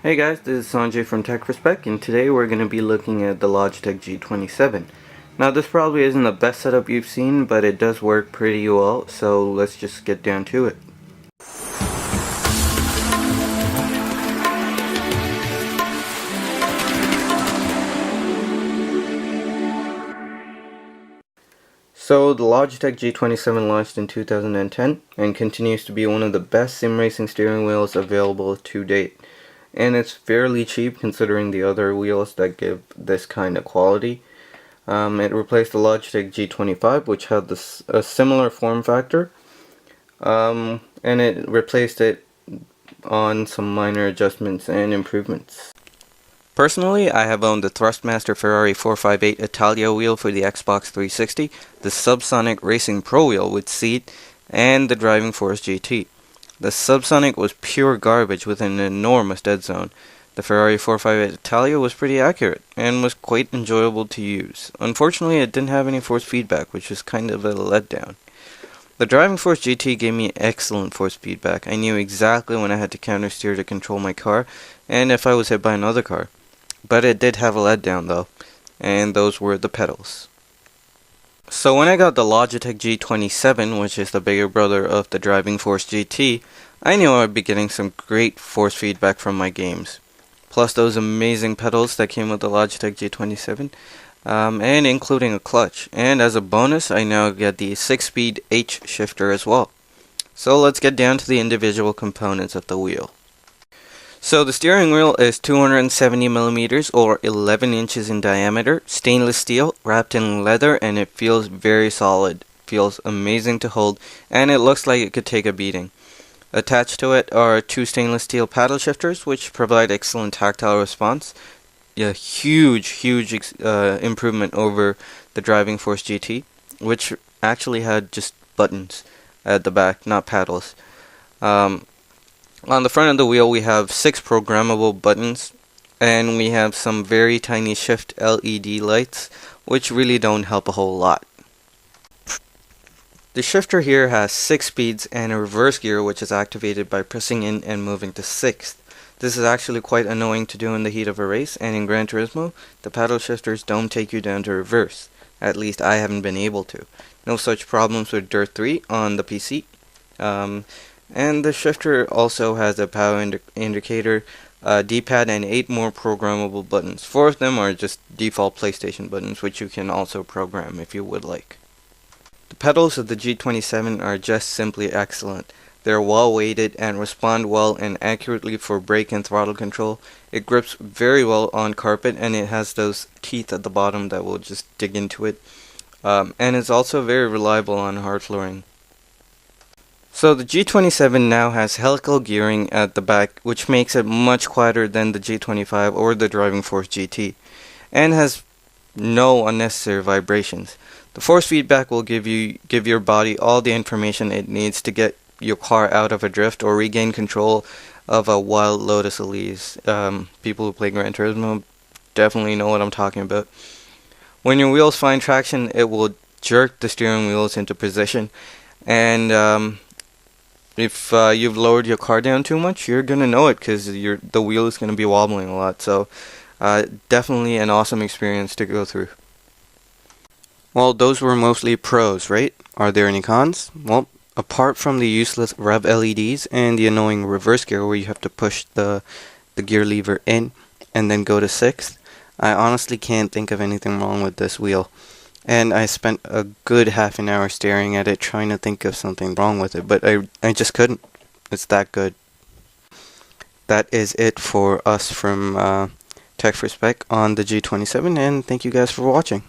Hey guys, this is Sanjay from Tech Respect, and today we're going to be looking at the Logitech G27. Now this probably isn't the best setup you've seen, but it does work pretty well, so let's just get down to it. So the Logitech G27 launched in 2010 and continues to be one of the best sim racing steering wheels available to date. And it's fairly cheap considering the other wheels that give this kind of quality. It replaced the Logitech G25, which had a similar form factor, and it replaced it on some minor adjustments and improvements. Personally, I have owned the Thrustmaster Ferrari 458 Italia wheel for the Xbox 360, the Subsonic Racing Pro wheel with seat, and the Driving Force GT. The Subsonic was pure garbage with an enormous dead zone. The Ferrari 458 Italia was pretty accurate, and was quite enjoyable to use. Unfortunately, it didn't have any force feedback, which was kind of a letdown. The Driving Force GT gave me excellent force feedback. I knew exactly when I had to counter steer to control my car, and if I was hit by another car. But it did have a letdown though, and those were the pedals. So when I got the Logitech G27, which is the bigger brother of the Driving Force GT, I knew I would be getting some great force feedback from my games. Plus those amazing pedals that came with the Logitech G27, and including a clutch. And as a bonus, I now get the 6-speed H shifter as well. So let's get down to the individual components of the wheel. So the steering wheel is 270 millimeters or 11 inches in diameter, stainless steel, wrapped in leather, and it feels very solid. Feels amazing to hold, and it looks like it could take a beating. Attached to it are two stainless steel paddle shifters, which provide excellent tactile response. A huge improvement over the Driving Force GT, which actually had just buttons at the back, not paddles. On the front of the wheel we have 6 programmable buttons, and we have some very tiny shift LED lights, which really don't help a whole lot. The shifter here has 6 speeds and a reverse gear, which is activated by pressing in and moving to 6th. This is actually quite annoying to do in the heat of a race, and in Gran Turismo, the paddle shifters don't take you down to reverse. At least I haven't been able to. No such problems with Dirt 3 on the PC. And the shifter also has a power indicator, D-pad, and 8 more programmable buttons. 4 of them are just default PlayStation buttons, which you can also program if you would like. The pedals of the G27 are just simply excellent. They're well weighted and respond well and accurately for brake and throttle control. It grips very well on carpet, and it has those teeth at the bottom that will just dig into it. And it's also very reliable on hard flooring. So the G27 now has helical gearing at the back, which makes it much quieter than the G25 or the Driving Force GT, and has no unnecessary vibrations. The force feedback will give your body all the information it needs to get your car out of a drift or regain control of a wild Lotus Elise. People who play Gran Turismo definitely know what I'm talking about. When your wheels find traction, it will jerk the steering wheels into position, and if you've lowered your car down too much, you're gonna know it because the wheel is gonna be wobbling a lot. So definitely an awesome experience to go through. Well, those were mostly pros, right? Are there any cons? Well, apart from the useless rev LEDs and the annoying reverse gear where you have to push the gear lever in and then go to 6th, I honestly can't think of anything wrong with this wheel. And I spent a good half an hour staring at it trying to think of something wrong with it, but I just couldn't. It's that good. That is it for us from Tech Respect on the G27, and thank you guys for watching.